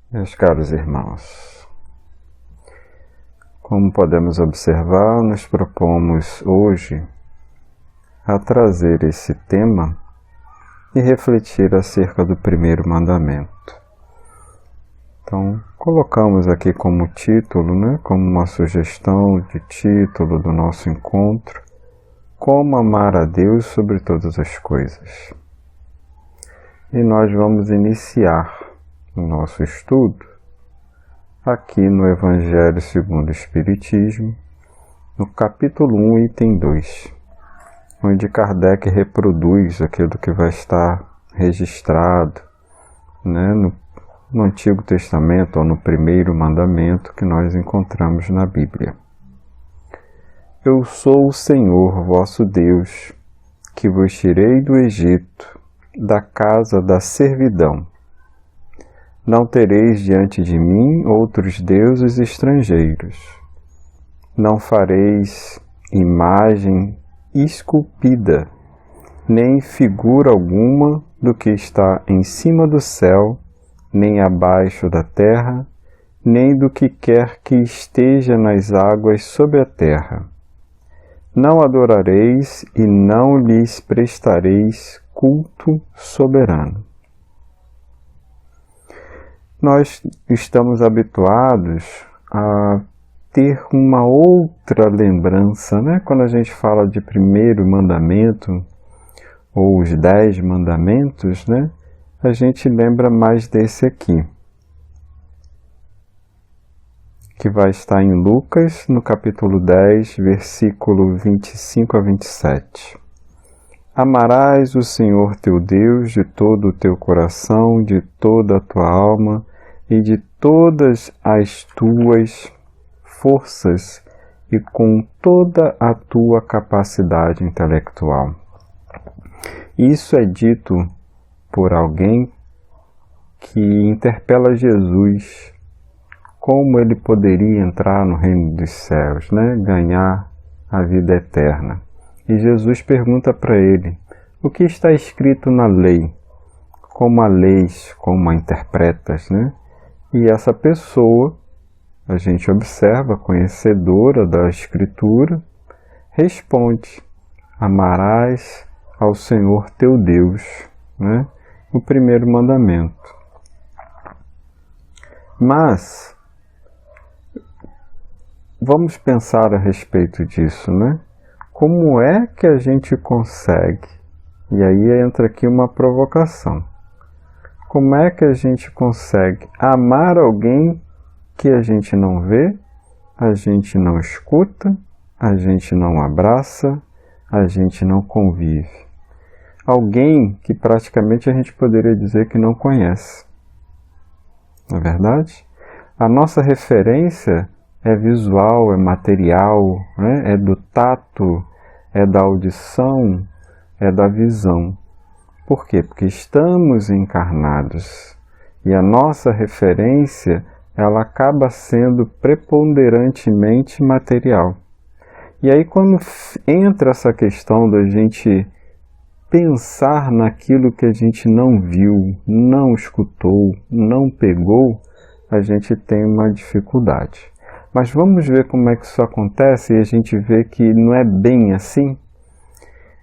Meus caros irmãos, como podemos observar, nos propomos hoje a trazer esse tema e refletir acerca do primeiro mandamento. Então, colocamos aqui como título, como uma sugestão de título do nosso encontro, Como amar a Deus sobre todas as coisas. E nós vamos iniciar o nosso estudo aqui no Evangelho segundo o Espiritismo, no capítulo 1, item 2, onde Kardec reproduz aquilo que vai estar registrado no Antigo Testamento ou no primeiro mandamento que nós encontramos na Bíblia. Eu sou o Senhor vosso Deus, que vos tirei do Egito, da casa da servidão. Não tereis diante de mim outros deuses estrangeiros. Não fareis imagem esculpida, nem figura alguma do que está em cima do céu, nem abaixo da terra, nem do que quer que esteja nas águas sob a terra. Não adorareis e não lhes prestareis culto soberano. Nós estamos habituados a ter uma outra lembrança, Quando a gente fala de primeiro mandamento, ou os 10 mandamentos, a gente lembra mais desse aqui, que vai estar em Lucas, no capítulo 10, versículo 25 a 27. Amarás o Senhor teu Deus de todo o teu coração, de toda a tua alma e de todas as tuas forças e com toda a tua capacidade intelectual. Isso é dito por alguém que interpela Jesus como ele poderia entrar no reino dos céus, ganhar a vida eterna. E Jesus pergunta para ele, o que está escrito na lei? Como a leis, como a interpretas, E essa pessoa, a gente observa, conhecedora da Escritura, responde, amarás ao Senhor teu Deus, o primeiro mandamento. Mas, vamos pensar a respeito disso, Como é que a gente consegue? E aí entra aqui uma provocação. Como é que a gente consegue amar alguém que a gente não vê, a gente não escuta, a gente não abraça, a gente não convive? Alguém que praticamente a gente poderia dizer que não conhece. Não é verdade? A nossa referência é visual, é material, é do tato, é da audição, é da visão. Por quê? Porque estamos encarnados e a nossa referência ela acaba sendo preponderantemente material. E aí quando entra essa questão da gente pensar naquilo que a gente não viu, não escutou, não pegou, a gente tem uma dificuldade. Mas vamos ver como é que isso acontece e a gente vê que não é bem assim.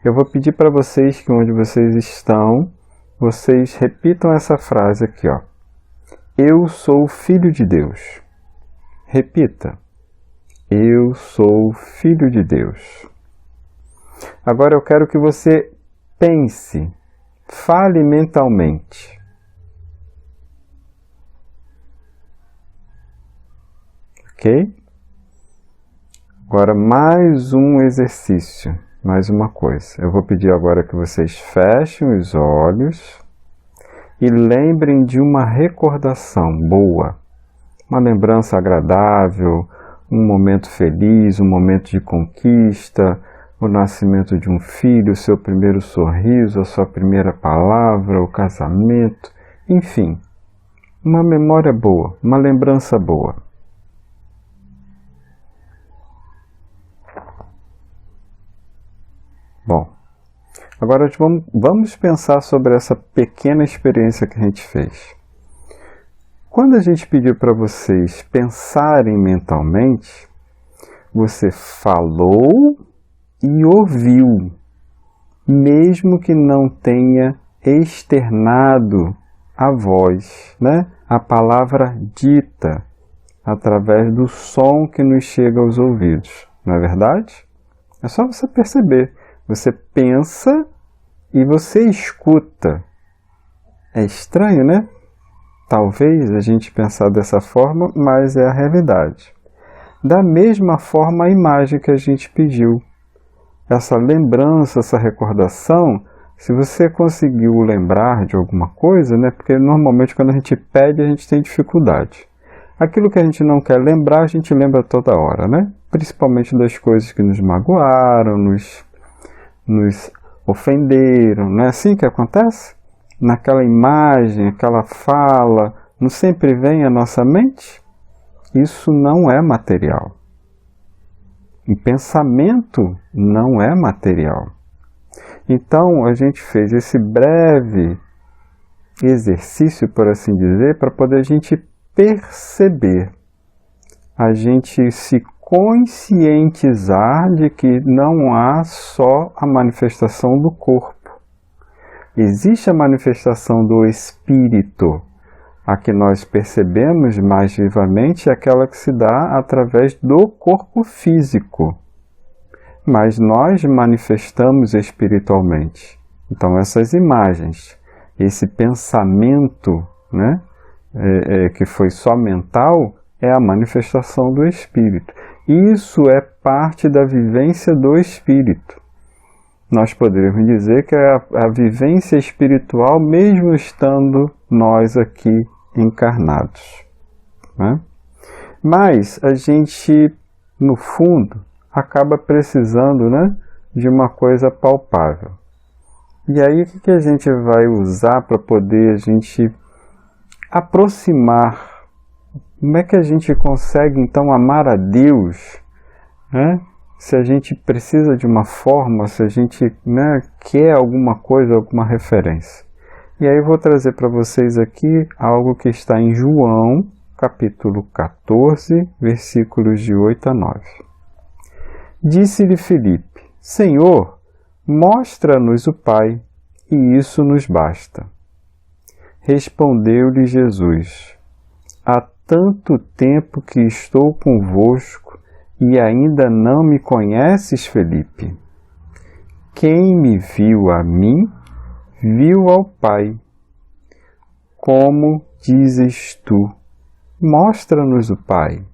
Eu vou pedir para vocês que onde vocês estão, vocês repitam essa frase aqui, ó. Eu sou filho de Deus. Repita. Eu sou filho de Deus. Agora eu quero que você pense, fale mentalmente. Ok? Agora mais um exercício, mais uma coisa. Eu vou pedir agora que vocês fechem os olhos e lembrem de uma recordação boa, uma lembrança agradável, um momento feliz, um momento de conquista, o nascimento de um filho, o seu primeiro sorriso, a sua primeira palavra, o casamento, enfim, uma memória boa, uma lembrança boa. Bom, agora vamos pensar sobre essa pequena experiência que a gente fez. quando a gente pediu para vocês pensarem mentalmente, você falou e ouviu, mesmo que não tenha externado a voz, né? A palavra dita, através do som que nos chega aos ouvidos, não é verdade? É só você perceber. Você pensa e você escuta. É estranho, né? Talvez a gente pensar dessa forma, mas é a realidade. Da mesma forma, a imagem que a gente pediu. Essa lembrança, essa recordação, se você conseguiu lembrar de alguma coisa, né? Porque normalmente quando a gente pede, a gente tem dificuldade. Aquilo que a gente não quer lembrar, a gente lembra toda hora, né? Principalmente das coisas que nos magoaram, nos ofenderam. Não é assim que acontece? Naquela imagem, aquela fala, não sempre vem à nossa mente? Isso não é material. E pensamento não é material. Então, a gente fez esse breve exercício, por assim dizer, para poder a gente perceber, a gente se conscientizar de que não há só a manifestação do corpo. Existe a manifestação do espírito, a que nós percebemos mais vivamente, é aquela que se dá através do corpo físico. Mas nós manifestamos espiritualmente. Então essas imagens, esse pensamento, né, que foi só mental, é a manifestação do espírito. Isso é parte da vivência do espírito. Nós poderíamos dizer que é a vivência espiritual, mesmo estando nós aqui encarnados, né? Mas a gente, no fundo, acaba precisando, né, de uma coisa palpável. E aí o que a gente vai usar para poder a gente aproximar? Como é que a gente consegue então amar a Deus, né? Se a gente precisa de uma forma, se a gente, né, quer alguma coisa, alguma referência. E aí eu vou trazer para vocês aqui algo que está em João, capítulo 14, versículos de 8 a 9. Disse-lhe Filipe: Senhor, mostra-nos o Pai, e isso nos basta. Respondeu-lhe Jesus: Há tanto tempo que estou convosco, e ainda não me conheces, Filipe? Quem me viu a mim, viu ao Pai. Como dizes tu, mostra-nos o Pai?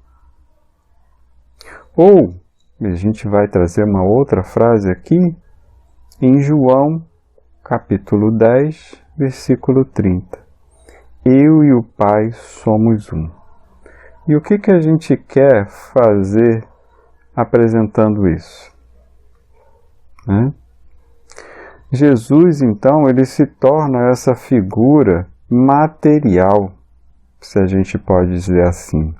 Ou, a gente vai trazer uma outra frase aqui, em João, capítulo 10, versículo 30. Eu e o Pai somos um. E o que a gente quer fazer apresentando isso, né? Jesus, então, ele se torna essa figura material, se a gente pode dizer assim.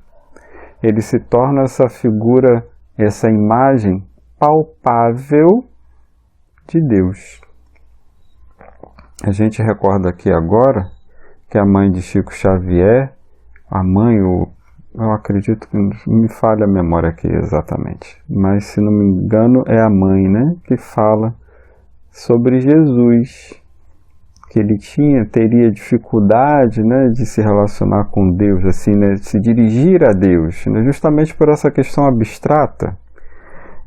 Ele se torna essa figura, essa imagem palpável de Deus. A gente recorda aqui agora que a mãe de Chico Xavier, eu acredito que me falha a memória aqui exatamente, mas se não me engano é a mãe, né, que fala sobre Jesus, que ele teria dificuldade, né, de se relacionar com Deus, assim, né, de se dirigir a Deus, né, justamente por essa questão abstrata.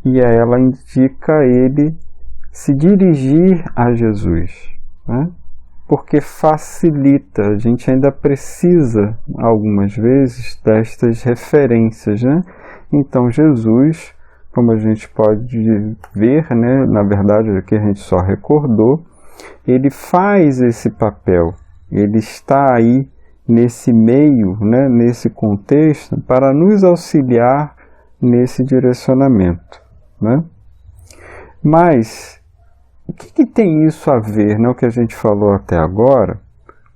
E aí ela indica ele se dirigir a Jesus, né? Porque facilita, a gente ainda precisa, algumas vezes, destas referências, né? Então, Jesus, como a gente pode ver, né? Na verdade, aqui a gente só recordou, ele faz esse papel, ele está aí nesse meio, né? Nesse contexto, para nos auxiliar nesse direcionamento, né? Mas o que tem isso a ver, né, o que a gente falou até agora,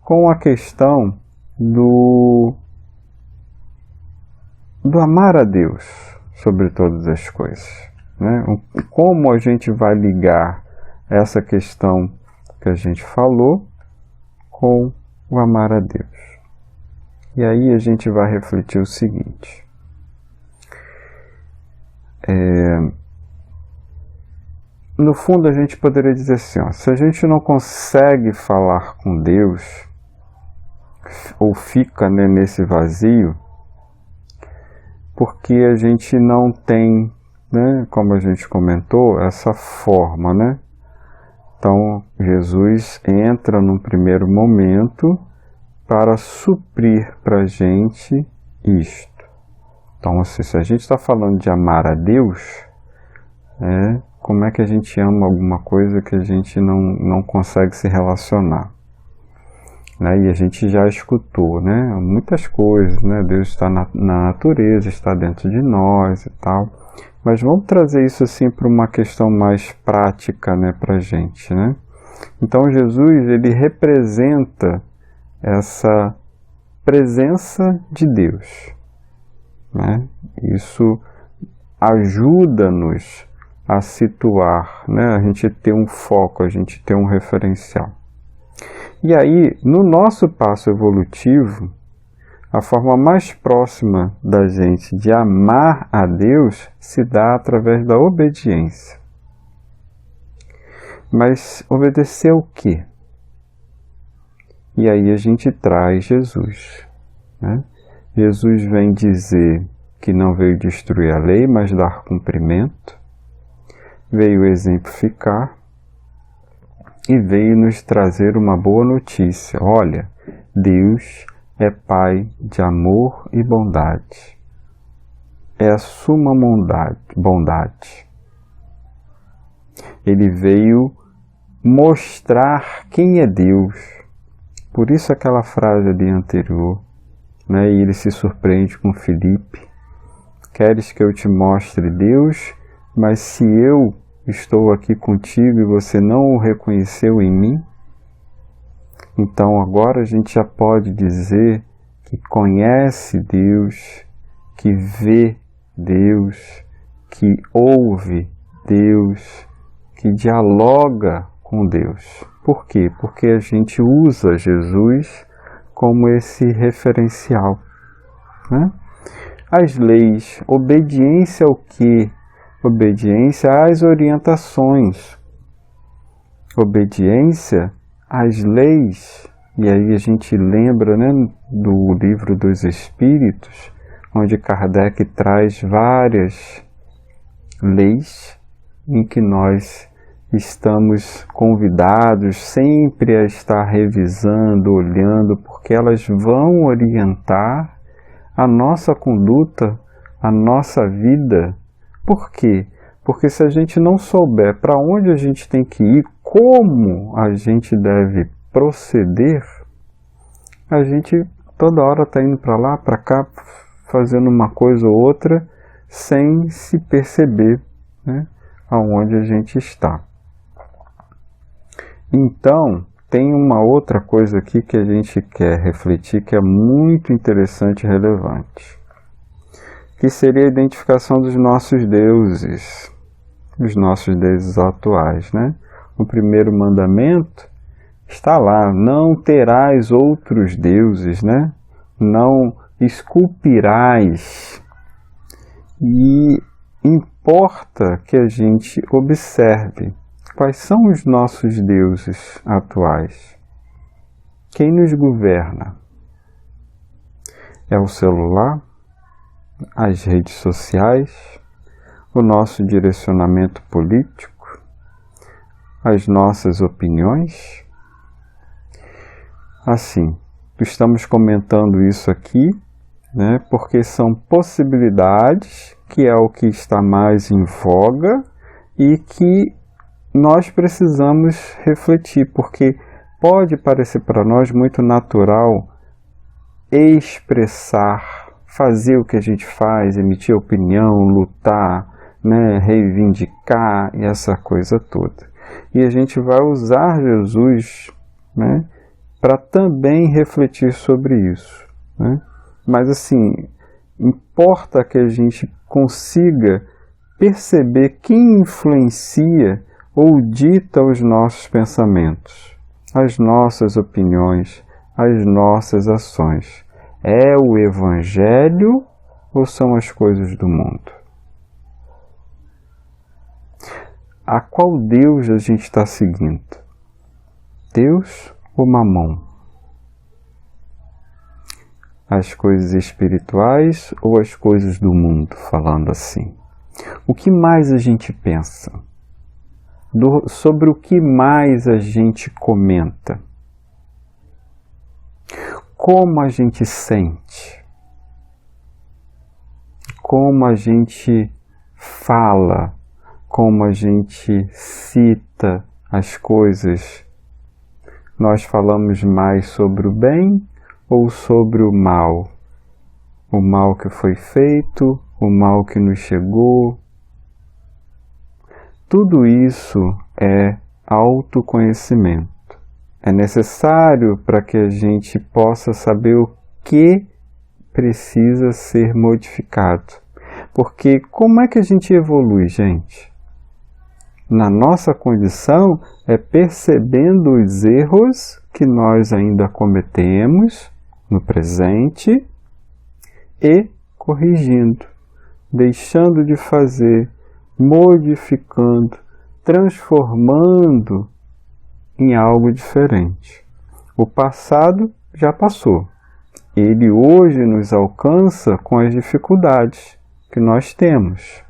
com a questão do amar a Deus sobre todas as coisas, né? Como a gente vai ligar essa questão que a gente falou com o amar a Deus? E aí a gente vai refletir o seguinte. No fundo a gente poderia dizer assim, ó, se a gente não consegue falar com Deus, ou fica, né, nesse vazio, porque a gente não tem, né, como a gente comentou, essa forma, né? Então Jesus entra num primeiro momento para suprir para a gente isto. Então, assim, se a gente está falando de amar a Deus, como é que a gente ama alguma coisa que a gente não consegue se relacionar? Né? E a gente já escutou, né, muitas coisas, né? Deus está na natureza, está dentro de nós e tal. Mas vamos trazer isso assim para uma questão mais prática, né, para a gente, né? Então Jesus, ele representa essa presença de Deus, né? Isso ajuda-nos a situar, né? A gente ter um foco, a gente ter um referencial. E aí, no nosso passo evolutivo, a forma mais próxima da gente de amar a Deus se dá através da obediência. Mas obedecer o quê? E aí a gente traz Jesus, né? Jesus vem dizer que não veio destruir a lei, mas dar cumprimento, veio exemplificar e veio nos trazer uma boa notícia. Olha, Deus é Pai de amor e bondade. É a suma bondade. Ele veio mostrar quem é Deus. Por isso aquela frase ali anterior, né? E ele se surpreende com Filipe. Queres que eu te mostre Deus? Mas se eu estou aqui contigo e você não o reconheceu em mim, então agora a gente já pode dizer que conhece Deus, que vê Deus, que ouve Deus, que dialoga com Deus. Por quê? Porque a gente usa Jesus como esse referencial, né? As leis, obediência ao quê? Obediência às orientações, obediência às leis. E aí a gente lembra, né, do Livro dos Espíritos, onde Kardec traz várias leis em que nós estamos convidados sempre a estar revisando, olhando, porque elas vão orientar a nossa conduta, a nossa vida. Por quê? Porque se a gente não souber para onde a gente tem que ir, como a gente deve proceder, a gente toda hora está indo para lá, para cá, fazendo uma coisa ou outra, sem se perceber, né, aonde a gente está. Então, tem uma outra coisa aqui que a gente quer refletir, que é muito interessante e relevante, que seria a identificação dos nossos deuses atuais, né? O primeiro mandamento está lá, não terás outros deuses, né? Não esculpirás. E importa que a gente observe quais são os nossos deuses atuais. Quem nos governa? É o celular? As redes sociais, o nosso direcionamento político, as nossas opiniões? Assim, estamos comentando isso aqui, né, porque são possibilidades, que é o que está mais em voga e que nós precisamos refletir, porque pode parecer para nós muito natural expressar, fazer o que a gente faz, emitir opinião, lutar, né, reivindicar e essa coisa toda. E a gente vai usar Jesus, né, para também refletir sobre isso, né? Mas assim, importa que a gente consiga perceber quem influencia ou dita os nossos pensamentos, as nossas opiniões, as nossas ações. É o Evangelho ou são as coisas do mundo? A qual Deus a gente está seguindo? Deus ou Mamon? As coisas espirituais ou as coisas do mundo, falando assim? O que mais a gente pensa? Sobre o que mais a gente comenta? Como a gente sente? Como a gente fala? Como a gente cita as coisas? Nós falamos mais sobre o bem ou sobre o mal? O mal que foi feito, o mal que nos chegou. Tudo isso é autoconhecimento. É necessário para que a gente possa saber o que precisa ser modificado. Porque como é que a gente evolui, gente? Na nossa condição é percebendo os erros que nós ainda cometemos no presente e corrigindo, deixando de fazer, modificando, transformando em algo diferente. O passado já passou. Ele hoje nos alcança com as dificuldades que nós temos.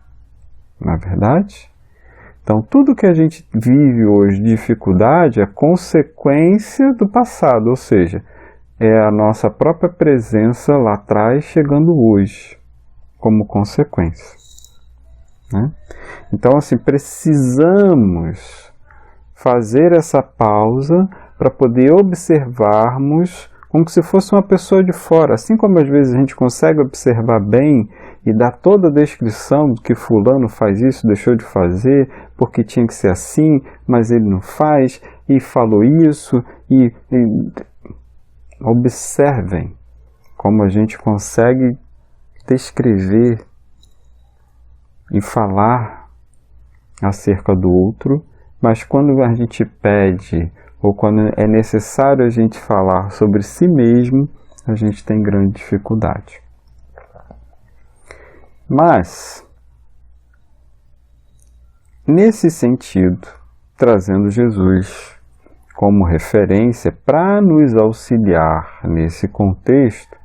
Não é verdade? Então, tudo que a gente vive hoje de dificuldade é consequência do passado, ou seja, é a nossa própria presença lá atrás chegando hoje, como consequência. Né? Então, assim, precisamos fazer essa pausa para poder observarmos como se fosse uma pessoa de fora. Assim como às vezes a gente consegue observar bem e dar toda a descrição do que fulano faz isso, deixou de fazer, porque tinha que ser assim, mas ele não faz, e falou isso, e observem como a gente consegue descrever e falar acerca do outro, mas quando a gente pede ou quando é necessário a gente falar sobre si mesmo, a gente tem grande dificuldade. Mas, nesse sentido, trazendo Jesus como referência para nos auxiliar nesse contexto,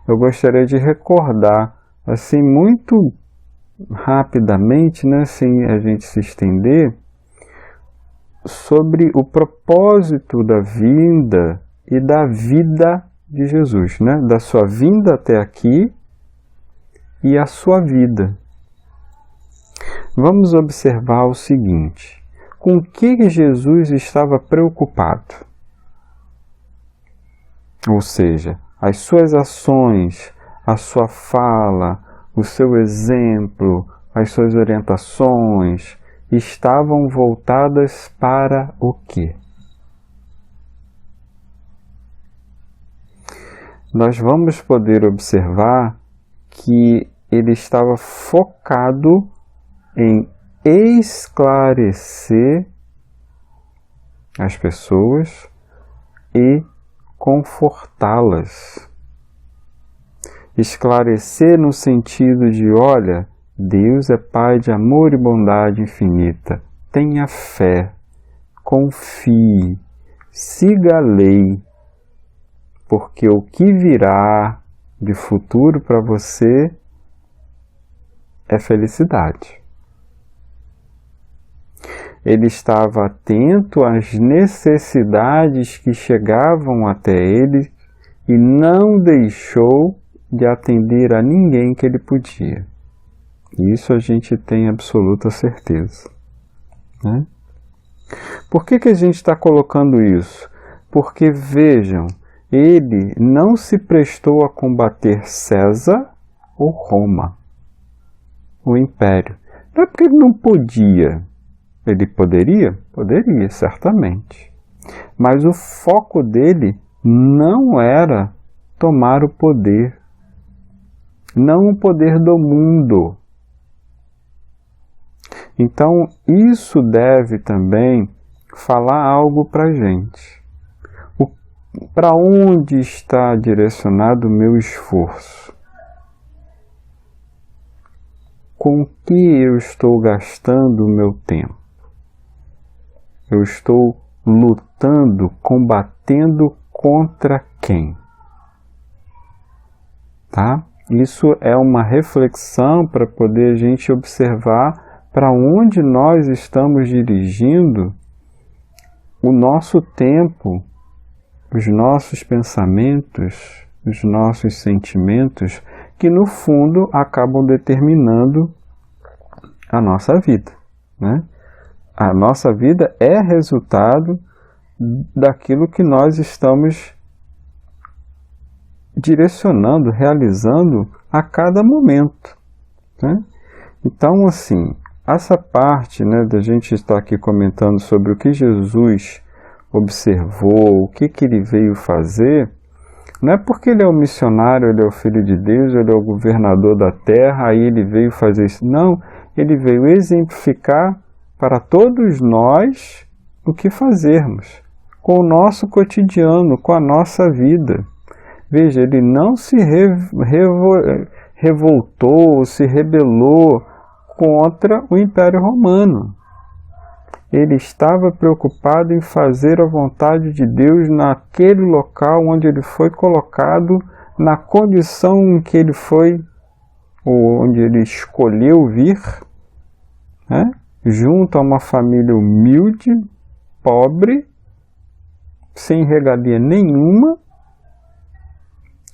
eu gostaria de recordar, assim, muito rapidamente, né, sem a gente se estender, sobre o propósito da vinda e da vida de Jesus, né? Da sua vinda até aqui e a sua vida. Vamos observar o seguinte: com que Jesus estava preocupado? Ou seja, as suas ações, a sua fala, o seu exemplo, as suas orientações estavam voltadas para o quê? Nós vamos poder observar que ele estava focado em esclarecer as pessoas e confortá-las. Esclarecer no sentido de, olha, Deus é Pai de amor e bondade infinita. Tenha fé, confie, siga a lei, porque o que virá de futuro para você é felicidade. Ele estava atento às necessidades que chegavam até ele e não deixou de atender a ninguém que ele podia. Isso a gente tem absoluta certeza. Né? Por que a gente está colocando isso? Porque, vejam, ele não se prestou a combater César ou Roma, o império. Não é porque ele não podia. Ele poderia? Poderia, certamente. Mas o foco dele não era tomar o poder. Não o poder do mundo. Então, isso deve também falar algo para a gente. Para onde está direcionado o meu esforço? Com que eu estou gastando o meu tempo? Eu estou lutando, combatendo contra quem? Tá? Isso é uma reflexão para poder a gente observar para onde nós estamos dirigindo o nosso tempo, os nossos pensamentos, os nossos sentimentos, que no fundo acabam determinando a nossa vida, né? A nossa vida é resultado daquilo que nós estamos direcionando, realizando a cada momento, né? Então, assim, essa parte, né, da gente estar aqui comentando sobre o que Jesus observou, o que ele veio fazer, não é porque ele é o missionário, ele é o Filho de Deus, ele é o governador da terra, aí ele veio fazer isso. Não, ele veio exemplificar para todos nós o que fazermos, com o nosso cotidiano, com a nossa vida. Veja, ele não se revoltou, se rebelou contra o Império Romano. Ele estava preocupado em fazer a vontade de Deus naquele local onde ele foi colocado, na condição em que ele foi, ou onde ele escolheu vir, né? Junto a uma família humilde, pobre, sem regalia nenhuma,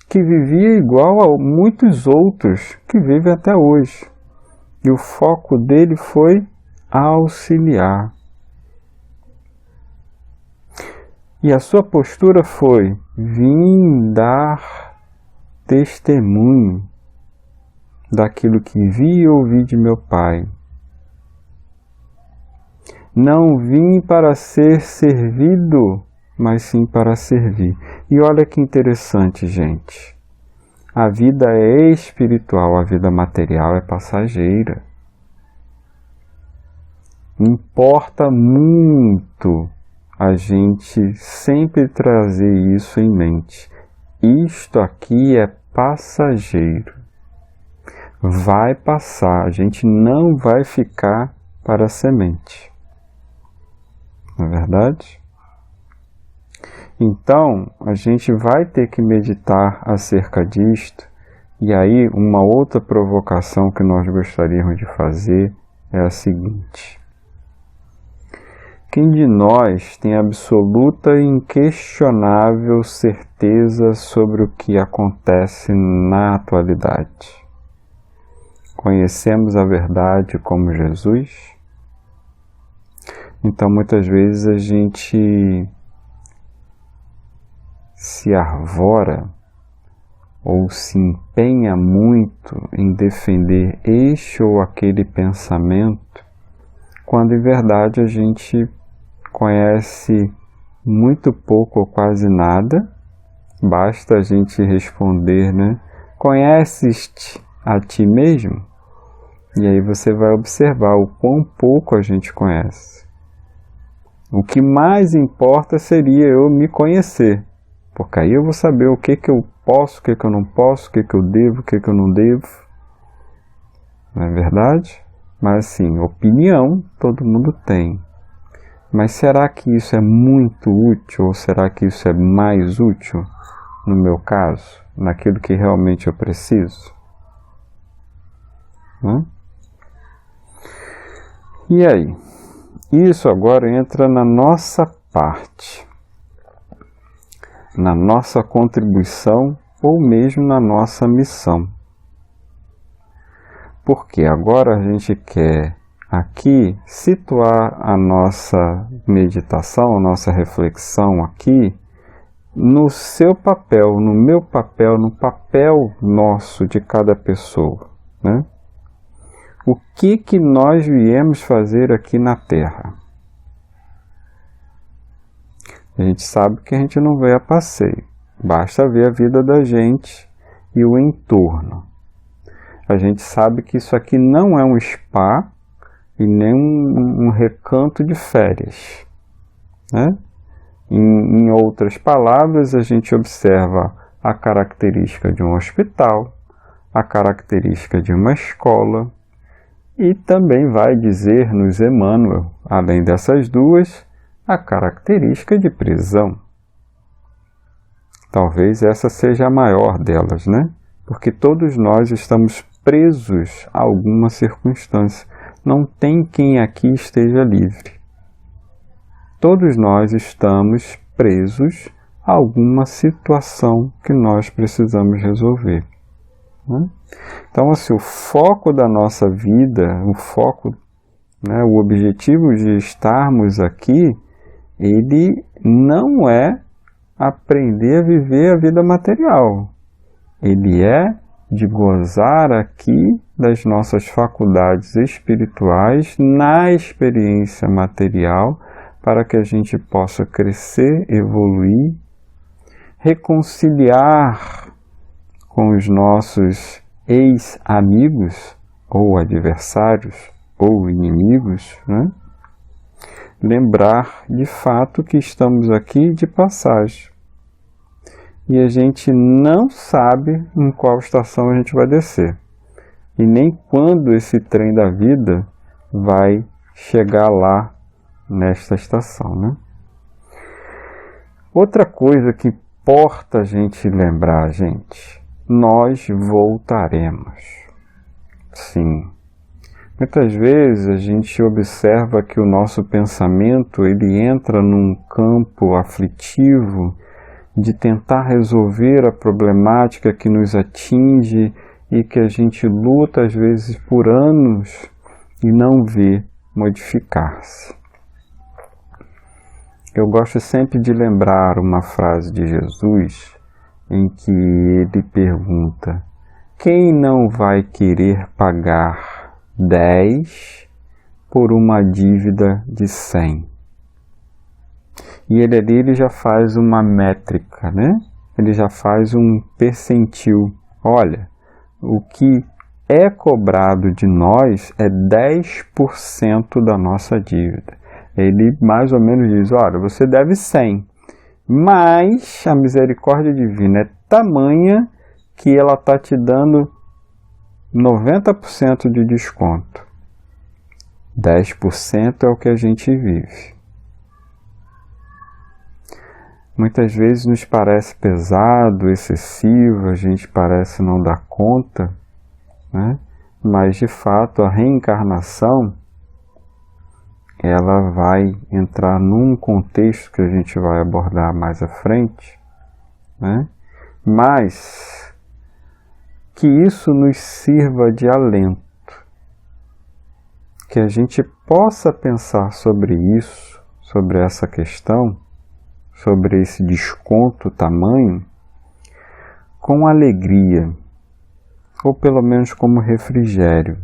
que vivia igual a muitos outros que vivem até hoje. E o foco dele foi auxiliar. E a sua postura foi: vim dar testemunho daquilo que vi e ouvi de meu Pai. Não vim para ser servido, mas sim para servir. E olha que interessante, gente. A vida é espiritual, a vida material é passageira. Importa muito a gente sempre trazer isso em mente. Isto aqui é passageiro. Vai passar, a gente não vai ficar para a semente. Não é verdade? Então, a gente vai ter que meditar acerca disto. E aí, uma outra provocação que nós gostaríamos de fazer é a seguinte: quem de nós tem absoluta e inquestionável certeza sobre o que acontece na atualidade? Conhecemos a verdade como Jesus? Então, muitas vezes a gente se arvora ou se empenha muito em defender este ou aquele pensamento, quando em verdade a gente conhece muito pouco ou quase nada. Basta a gente responder, né? Conheces-te a ti mesmo? E aí você vai observar o quão pouco a gente conhece. O que mais importa seria eu me conhecer, porque aí eu vou saber o que eu posso, o que eu não posso, o que eu devo, o que eu não devo. Não é verdade? Mas assim, opinião todo mundo tem. Mas será que isso é muito útil, ou será que isso é mais útil no meu caso, naquilo que realmente eu preciso? E aí? Isso agora entra na nossa parte, na nossa contribuição ou mesmo na nossa missão. Porque agora a gente quer aqui situar a nossa meditação, a nossa reflexão aqui, no seu papel, no meu papel, no papel nosso de cada pessoa, né? O que nós viemos fazer aqui na Terra? A gente sabe que a gente não veio a passeio. Basta ver a vida da gente e o entorno. A gente sabe que isso aqui não é um spa e nem um recanto de férias, né? Em outras palavras, a gente observa a característica de um hospital, a característica de uma escola, e também vai dizer-nos Emmanuel, além dessas duas, a característica de prisão. Talvez essa seja a maior delas, né? Porque todos nós estamos presos a alguma circunstância. Não tem quem aqui esteja livre. Todos nós estamos presos a alguma situação que nós precisamos resolver, né? Então, assim, o foco da nossa vida, o foco, né, o objetivo de estarmos aqui, ele não é aprender a viver a vida material. Ele é de gozar aqui das nossas faculdades espirituais na experiência material, para que a gente possa crescer, evoluir, reconciliar com os nossos ex-amigos, ou adversários, ou inimigos, né? Lembrar de fato que estamos aqui de passagem. E a gente não sabe em qual estação a gente vai descer. E nem quando esse trem da vida vai chegar lá nesta estação, né? Outra coisa que importa a gente lembrar, gente, nós voltaremos. Sim. Muitas vezes a gente observa que o nosso pensamento ele entra num campo aflitivo de tentar resolver a problemática que nos atinge e que a gente luta às vezes por anos e não vê modificar-se. Eu gosto sempre de lembrar uma frase de Jesus em que ele pergunta: quem não vai querer pagar 10 por uma dívida de 100? E ele já faz uma métrica, né? Ele já faz um percentil. Olha, o que é cobrado de nós é 10% da nossa dívida. Ele mais ou menos diz, olha, você deve 100, mas a misericórdia divina é tamanha que ela está te dando 90% de desconto. 10% é o que a gente vive. Muitas vezes nos parece pesado, excessivo, a gente parece não dar conta, né? Mas de fato a reencarnação ela vai entrar num contexto que a gente vai abordar mais à frente, né? Mas que isso nos sirva de alento, que a gente possa pensar sobre isso, sobre essa questão, sobre esse desconto tamanho, com alegria, ou pelo menos como refrigério,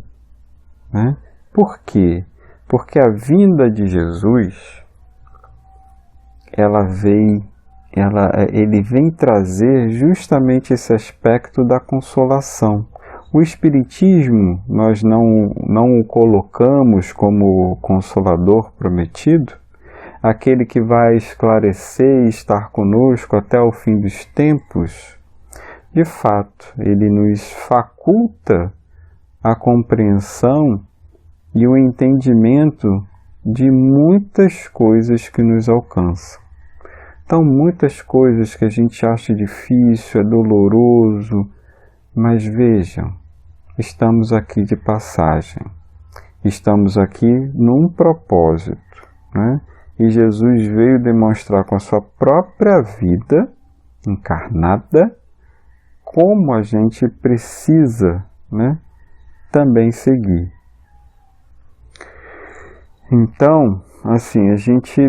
né? Por quê? Porque a vinda de Jesus, ele vem trazer justamente esse aspecto da consolação. O Espiritismo, nós não o colocamos como consolador prometido, aquele que vai esclarecer e estar conosco até o fim dos tempos. De fato, ele nos faculta a compreensão e o entendimento de muitas coisas que nos alcançam. Então, muitas coisas que a gente acha difícil, é doloroso, mas vejam, estamos aqui de passagem, estamos aqui num propósito, né? E Jesus veio demonstrar com a sua própria vida encarnada como a gente precisa, né, também seguir. Então, assim, a gente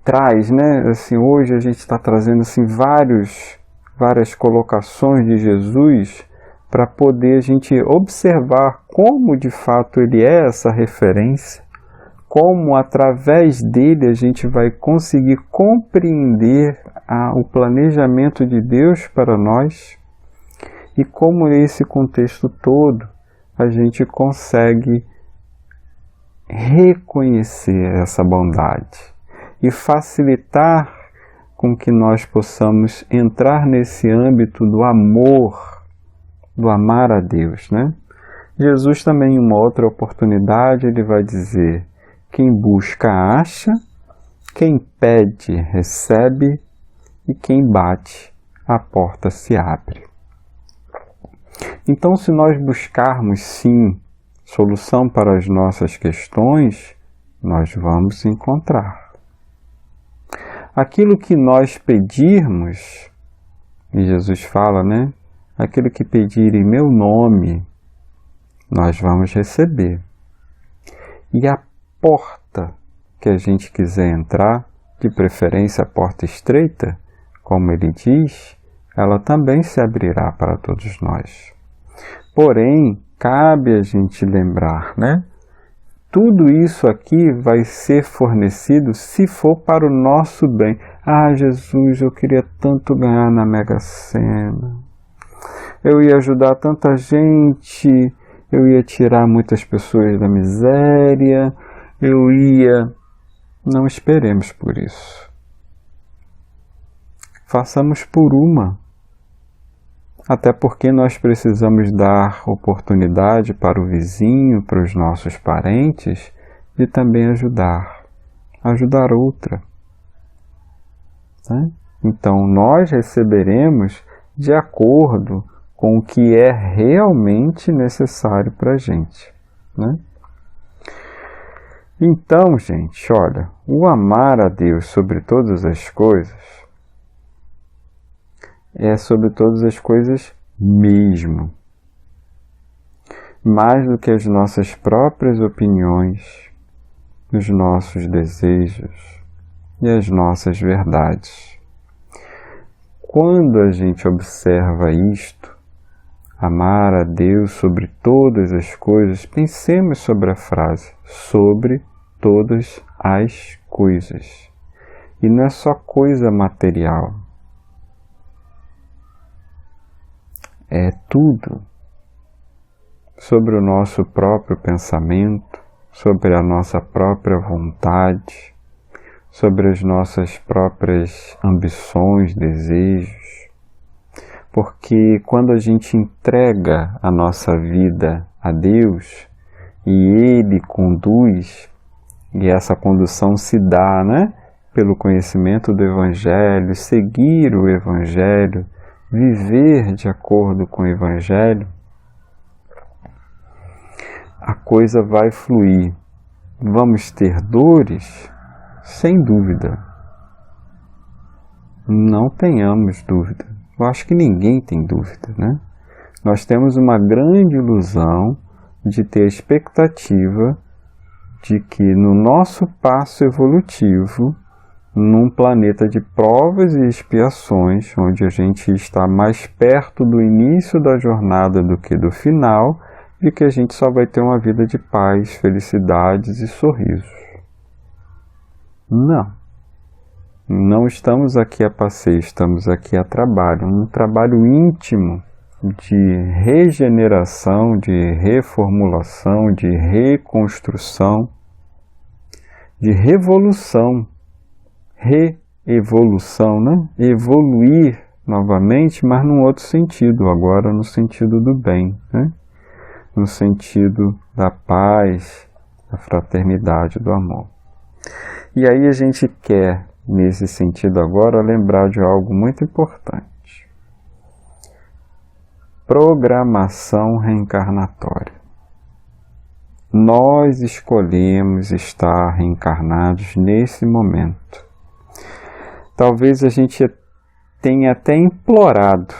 traz, né, assim, hoje a gente está trazendo assim, várias colocações de Jesus para poder a gente observar como de fato ele é essa referência, como através dele a gente vai conseguir compreender o planejamento de Deus para nós e como nesse contexto todo a gente consegue reconhecer essa bondade e facilitar com que nós possamos entrar nesse âmbito do amor, do amar a Deus, né? Jesus também, em uma outra oportunidade, ele vai dizer: quem busca acha, quem pede recebe e quem bate a porta se abre. Então, se nós buscarmos sim solução para as nossas questões, nós vamos encontrar. Aquilo que nós pedirmos, e Jesus fala, né? Aquilo que pedir em meu nome, nós vamos receber. E a porta que a gente quiser entrar, de preferência a porta estreita, como ele diz, ela também se abrirá para todos nós. Porém, cabe a gente lembrar, né? Tudo isso aqui vai ser fornecido se for para o nosso bem. Ah, Jesus, eu queria tanto ganhar na Mega Sena. Eu ia ajudar tanta gente, eu ia tirar muitas pessoas da miséria, eu ia... Não esperemos por isso. Façamos por uma. Até porque nós precisamos dar oportunidade para o vizinho, para os nossos parentes, de também ajudar outra. Né? Então, nós receberemos de acordo com o que é realmente necessário para a gente. Né? Então, gente, olha, o amar a Deus sobre todas as coisas é sobre todas as coisas mesmo. Mais do que as nossas próprias opiniões, os nossos desejos e as nossas verdades. Quando a gente observa isto, amar a Deus sobre todas as coisas, pensemos sobre a frase, sobre todas as coisas. E não é só coisa material. É tudo sobre o nosso próprio pensamento, sobre a nossa própria vontade, sobre as nossas próprias ambições, desejos. Porque quando a gente entrega a nossa vida a Deus e Ele conduz, e essa condução se dá, né, pelo conhecimento do Evangelho, seguir o Evangelho, viver de acordo com o Evangelho, a coisa vai fluir. Vamos ter dores? Sem dúvida. Não tenhamos dúvida. Eu acho que ninguém tem dúvida, né? Nós temos uma grande ilusão de ter a expectativa de que no nosso passo evolutivo, num planeta de provas e expiações, onde a gente está mais perto do início da jornada do que do final, de que a gente só vai ter uma vida de paz, felicidades e sorrisos. Não. Não estamos aqui a passeio, estamos aqui a trabalho, um trabalho íntimo de regeneração, de reformulação, de reconstrução, de revolução, reevolução, né? Evoluir novamente, mas num outro sentido, agora no sentido do bem, né? No sentido da paz, da fraternidade, do amor. E aí a gente quer, nesse sentido agora, lembrar de algo muito importante. Programação reencarnatória. Nós escolhemos estar reencarnados nesse momento. Talvez a gente tenha até implorado,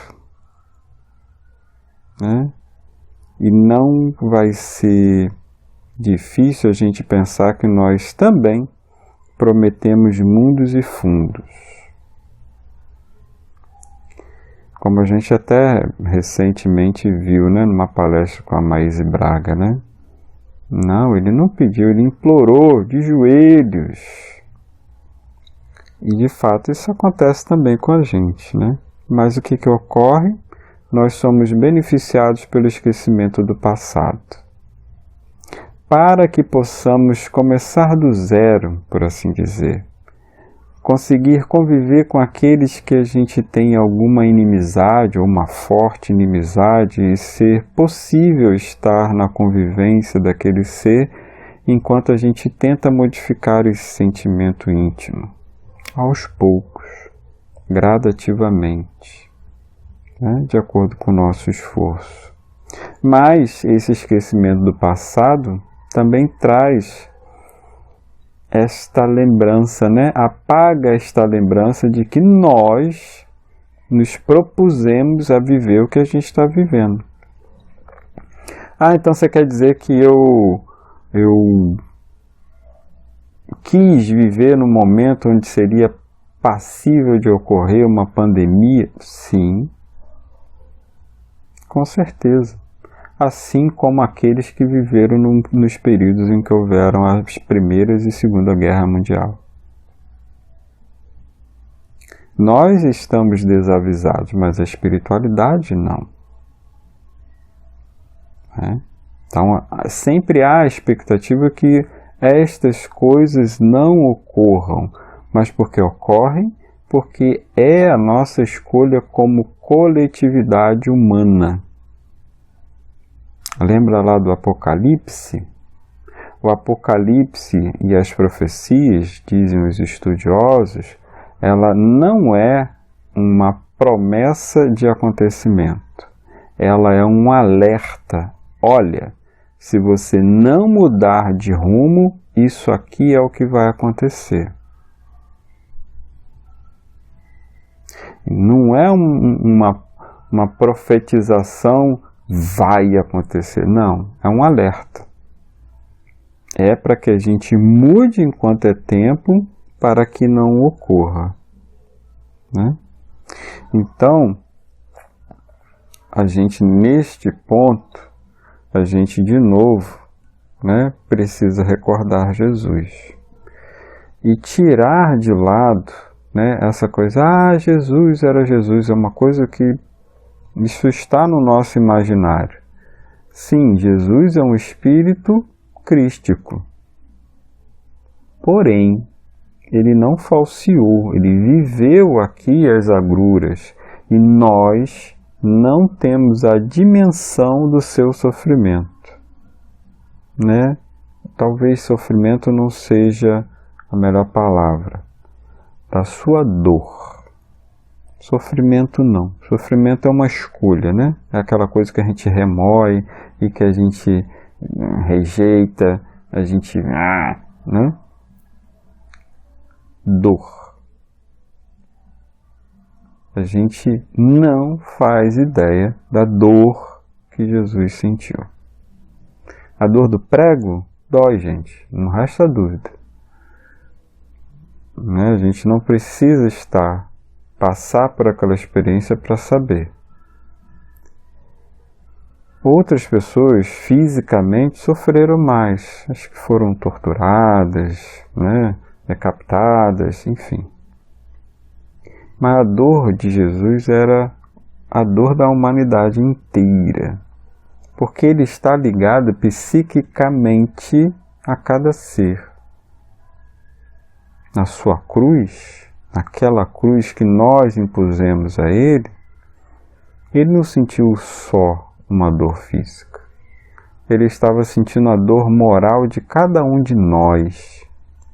né? E não vai ser difícil a gente pensar que nós também prometemos mundos e fundos. Como a gente até recentemente viu, né, numa palestra com a Maíse Braga, né? Não, ele não pediu, ele implorou de joelhos. E de fato isso acontece também com a gente, né? Mas o que ocorre? Nós somos beneficiados pelo esquecimento do passado. Para que possamos começar do zero, por assim dizer, conseguir conviver com aqueles que a gente tem alguma inimizade ou uma forte inimizade e ser possível estar na convivência daquele ser enquanto a gente tenta modificar esse sentimento íntimo, aos poucos, gradativamente, né, de acordo com o nosso esforço. Mas esse esquecimento do passado também traz esta lembrança, né? Apaga esta lembrança de que nós nos propusemos a viver o que a gente está vivendo. Então você quer dizer que eu quis viver num momento onde seria passível de ocorrer uma pandemia? Sim, com certeza. Assim como aqueles que viveram nos períodos em que houveram as Primeira e Segunda Guerra Mundial. Nós estamos desavisados, mas a espiritualidade não. Então, sempre há a expectativa que estas coisas não ocorram, mas porque ocorrem, porque é a nossa escolha como coletividade humana. Lembra lá do Apocalipse? O Apocalipse e as profecias, dizem os estudiosos, ela não é uma promessa de acontecimento. Ela é um alerta. Olha, se você não mudar de rumo, isso aqui é o que vai acontecer. Não é uma profetização vai acontecer. Não, é um alerta. É para que a gente mude enquanto é tempo para que não ocorra, né? Então, a gente neste ponto, a gente de novo, né, precisa recordar Jesus e tirar de lado, né, essa coisa, Jesus era Jesus, é uma coisa que isso está no nosso imaginário. Sim, Jesus é um espírito crístico. Porém, ele não falseou, ele viveu aqui as agruras e nós não temos a dimensão do seu sofrimento, né? Talvez sofrimento não seja a melhor palavra, da sua dor. Sofrimento não. Sofrimento é uma escolha, né? É aquela coisa que a gente remói e que a gente rejeita, a gente... né? Dor. A gente não faz ideia da dor que Jesus sentiu. A dor do prego dói, gente. Não resta dúvida. Né? A gente não precisa passar por aquela experiência para saber. Outras pessoas fisicamente sofreram mais, acho que foram torturadas, né, decapitadas, enfim. Mas a dor de Jesus era a dor da humanidade inteira, porque ele está ligado psiquicamente a cada ser. Na sua cruz, aquela cruz que nós impusemos a ele não sentiu só uma dor física. Ele estava sentindo a dor moral de cada um de nós,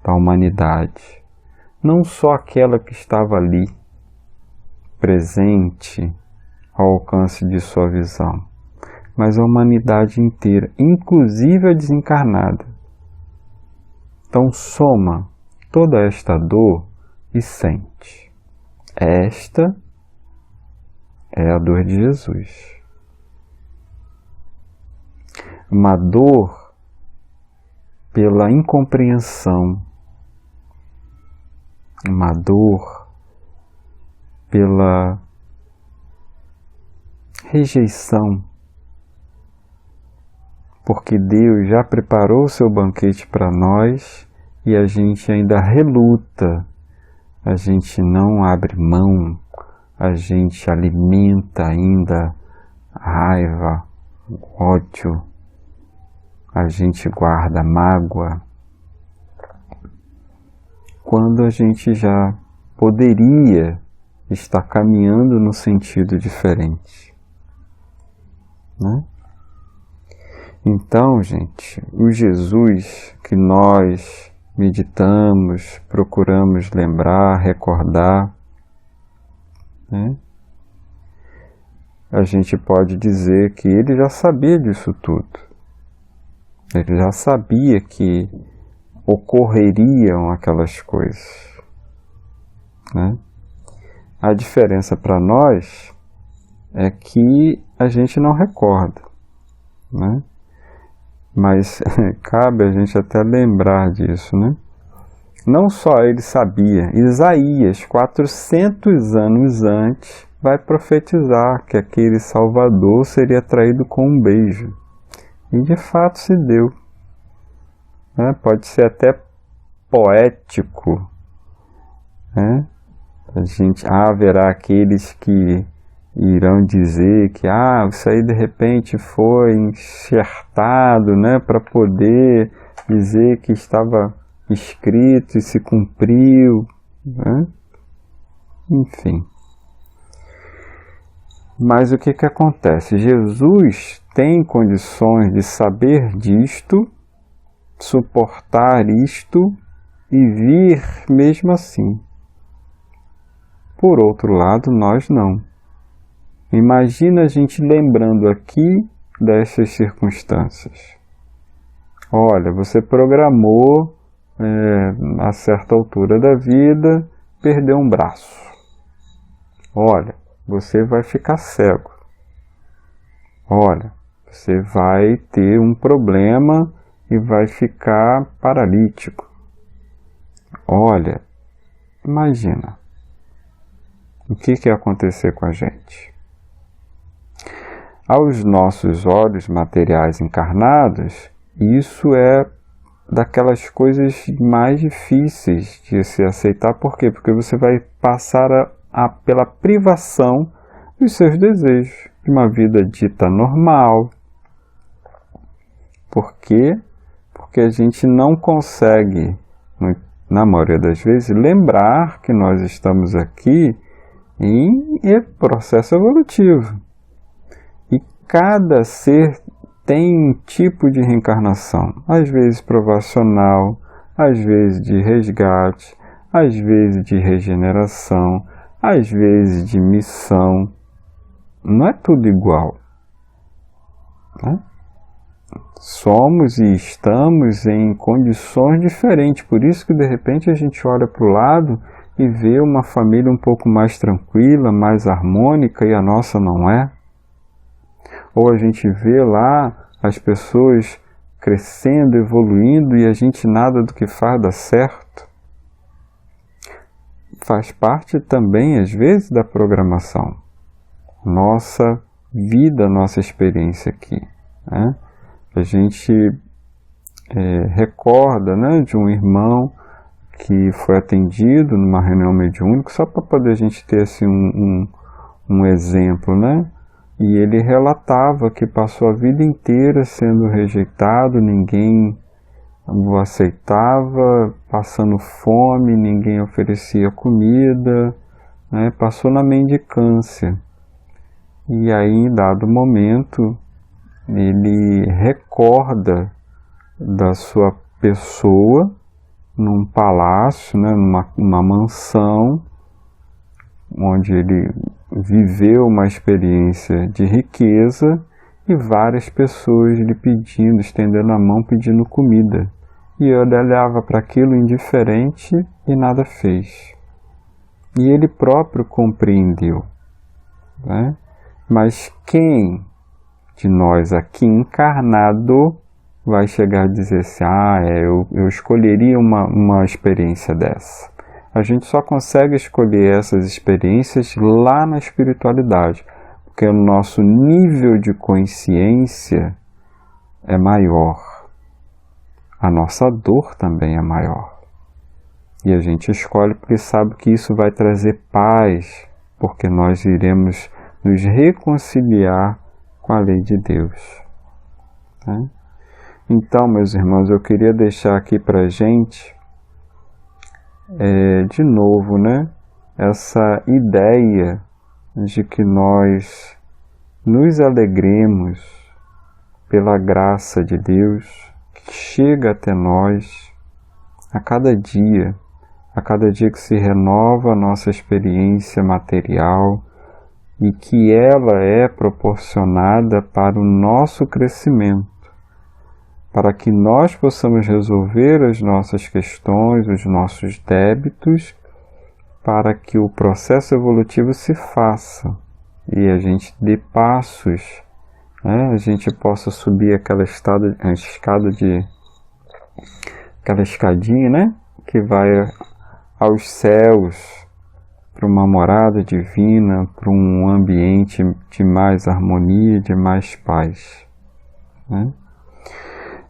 da humanidade. Não só aquela que estava ali, presente, ao alcance de sua visão, mas a humanidade inteira, inclusive a desencarnada. Então soma toda esta dor e sente. Esta é a dor de Jesus. Uma dor pela incompreensão, uma dor pela rejeição, porque Deus já preparou o seu banquete para nós e a gente ainda reluta, a gente não abre mão, a gente alimenta ainda a raiva, o ódio, a gente guarda mágoa, quando a gente já poderia estar caminhando no sentido diferente, né? Então, gente, o Jesus que nós meditamos, procuramos lembrar, recordar, né? A gente pode dizer que ele já sabia disso tudo. Ele já sabia que ocorreriam aquelas coisas, né? A diferença para nós é que a gente não recorda, né? Mas cabe a gente até lembrar disso, né? Não só ele sabia, Isaías, 400 anos antes, vai profetizar que aquele Salvador seria traído com um beijo. E de fato se deu, né? Pode ser até poético, né? Haverá aqueles que irão dizer que isso aí de repente foi enxertado, né, para poder dizer que estava escrito e se cumpriu, né? Enfim. Mas o que acontece? Jesus tem condições de saber disto, suportar isto e vir mesmo assim. Por outro lado, nós não. Imagina a gente lembrando aqui dessas circunstâncias. Olha, você programou a certa altura da vida, perder um braço. Olha, você vai ficar cego. Olha, você vai ter um problema e vai ficar paralítico. Olha, imagina. O que ia acontecer com a gente? Aos nossos olhos materiais encarnados, isso é daquelas coisas mais difíceis de se aceitar. Por quê? Porque você vai passar pela privação dos seus desejos, de uma vida dita normal. Por quê? Porque a gente não consegue, na maioria das vezes, lembrar que nós estamos aqui em processo evolutivo. E cada ser tem um tipo de reencarnação, às vezes provacional, às vezes de resgate, às vezes de regeneração, às vezes de missão. Não é tudo igual, né? Somos e estamos em condições diferentes, por isso que de repente a gente olha para o lado e vê uma família um pouco mais tranquila, mais harmônica, e a nossa não é. Ou a gente vê lá as pessoas crescendo, evoluindo, e a gente nada do que faz dá certo. Faz parte também, às vezes, da programação. Nossa vida, nossa experiência aqui, né? A gente recorda, né, de um irmão que foi atendido numa reunião mediúnica, só para poder a gente ter assim, um exemplo, né? E ele relatava que passou a vida inteira sendo rejeitado, ninguém o aceitava, passando fome, ninguém oferecia comida, né? Passou na mendicância. E aí, em dado momento, ele recorda da sua pessoa num palácio, né, numa mansão, onde ele viveu uma experiência de riqueza e várias pessoas lhe pedindo, estendendo a mão, pedindo comida. E ele olhava para aquilo indiferente e nada fez. E ele próprio compreendeu, né? Mas quem de nós aqui encarnado vai chegar a dizer assim, eu escolheria uma experiência dessa? A gente só consegue escolher essas experiências lá na espiritualidade, porque o nosso nível de consciência é maior. A nossa dor também é maior. E a gente escolhe porque sabe que isso vai trazer paz, porque nós iremos nos reconciliar com a lei de Deus, né? Então, meus irmãos, eu queria deixar aqui para a gente, de novo, né, essa ideia de que nós nos alegremos pela graça de Deus que chega até nós a cada dia que se renova a nossa experiência material e que ela é proporcionada para o nosso crescimento, para que nós possamos resolver as nossas questões, os nossos débitos, para que o processo evolutivo se faça e a gente dê passos, a gente possa subir aquela escadinha, que vai aos céus, para uma morada divina, para um ambiente de mais harmonia, de mais paz.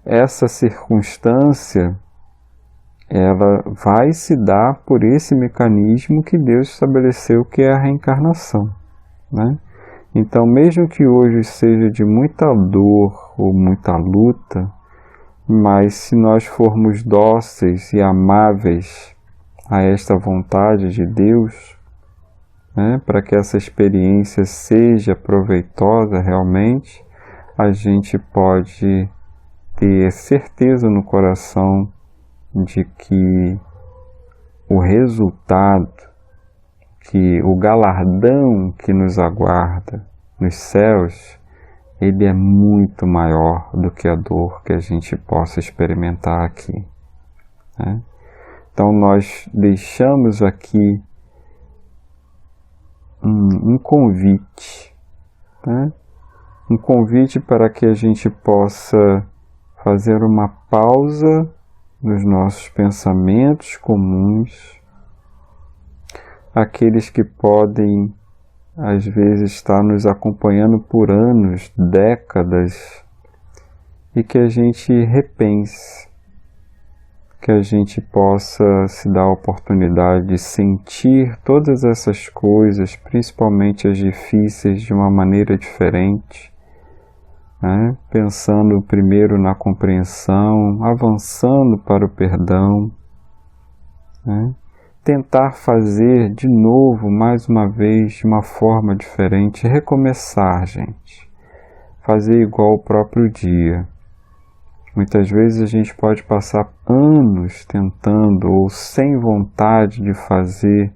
Essa circunstância, ela vai se dar por esse mecanismo que Deus estabeleceu, que é a reencarnação. Então, mesmo que hoje seja de muita dor ou muita luta, mas se nós formos dóceis e amáveis a esta vontade de Deus, para que essa experiência seja proveitosa realmente, a gente pode ter certeza no coração de que o resultado, que o galardão que nos aguarda nos céus, ele é muito maior do que a dor que a gente possa experimentar aqui. Então nós deixamos aqui um convite, um convite para que a gente possa fazer uma pausa nos nossos pensamentos comuns, aqueles que podem, às vezes, estar nos acompanhando por anos, décadas, e que a gente repense, que a gente possa se dar a oportunidade de sentir todas essas coisas, principalmente as difíceis, de uma maneira diferente, pensando primeiro na compreensão, avançando para o perdão, tentar fazer de novo, mais uma vez, de uma forma diferente, recomeçar, gente. Fazer igual o próprio dia. Muitas vezes a gente pode passar anos tentando ou sem vontade de fazer,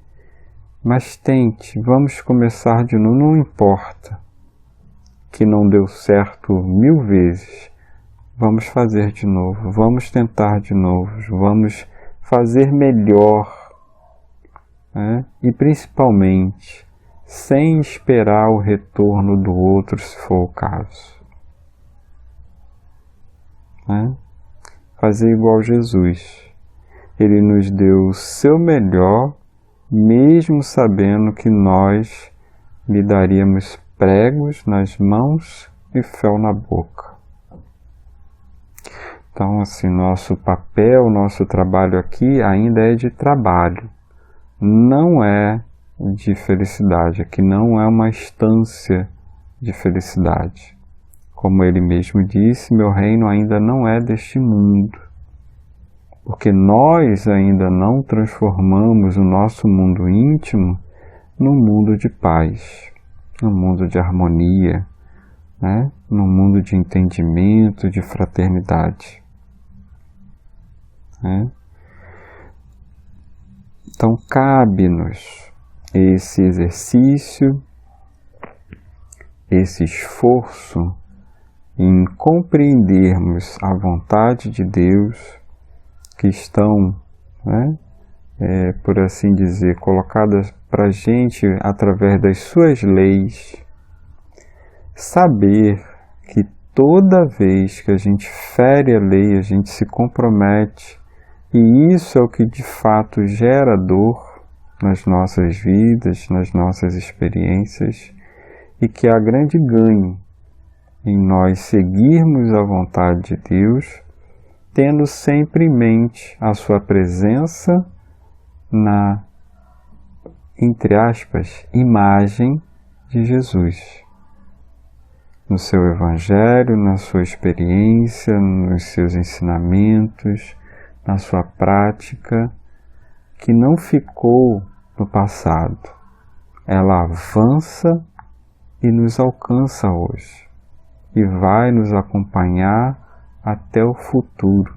mas tente, vamos começar de novo, não importa que não deu certo 1000 vezes, vamos fazer de novo, vamos tentar de novo, vamos fazer melhor. E principalmente, sem esperar o retorno do outro, se for o caso. Fazer igual Jesus. Ele nos deu o seu melhor, mesmo sabendo que nós lhe daríamos pregos nas mãos e fel na boca. Então, assim, nosso papel, nosso trabalho aqui ainda é de trabalho. Não é de felicidade, aqui não é uma instância de felicidade. Como ele mesmo disse, meu reino ainda não é deste mundo, porque nós ainda não transformamos o nosso mundo íntimo num mundo de paz, num mundo de harmonia, num mundo de entendimento, de fraternidade. Então, cabe-nos esse exercício, esse esforço em compreendermos a vontade de Deus, que estão, por assim dizer, colocadas para a gente através das suas leis. Saber que toda vez que a gente fere a lei, a gente se compromete, e isso é o que de fato gera dor nas nossas vidas, nas nossas experiências, e que há grande ganho em nós seguirmos a vontade de Deus, tendo sempre em mente a sua presença na, entre aspas, imagem de Jesus. No seu Evangelho, na sua experiência, nos seus ensinamentos, na sua prática, que não ficou no passado, ela avança e nos alcança hoje e vai nos acompanhar até o futuro.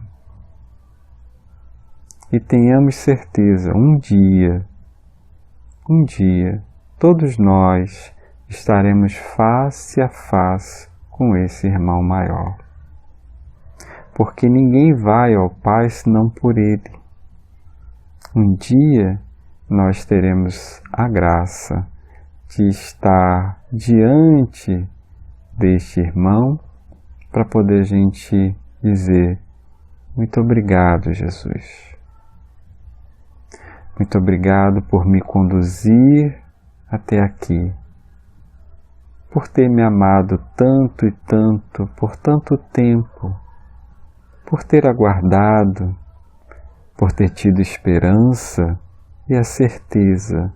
E tenhamos certeza, um dia, todos nós estaremos face a face com esse irmão maior. Porque ninguém vai ao Pai senão por Ele. Um dia nós teremos a graça de estar diante deste irmão para poder a gente dizer: muito obrigado, Jesus. Muito obrigado por me conduzir até aqui, por ter me amado tanto e tanto, por tanto tempo, por ter aguardado, por ter tido esperança e a certeza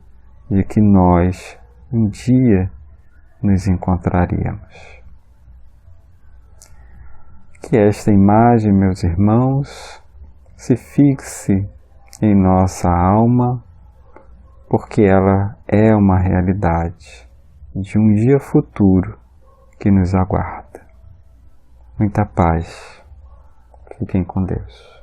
de que nós um dia nos encontraríamos. Que esta imagem, meus irmãos, se fixe em nossa alma, porque ela é uma realidade de um dia futuro que nos aguarda. Muita paz. Fiquem com Deus.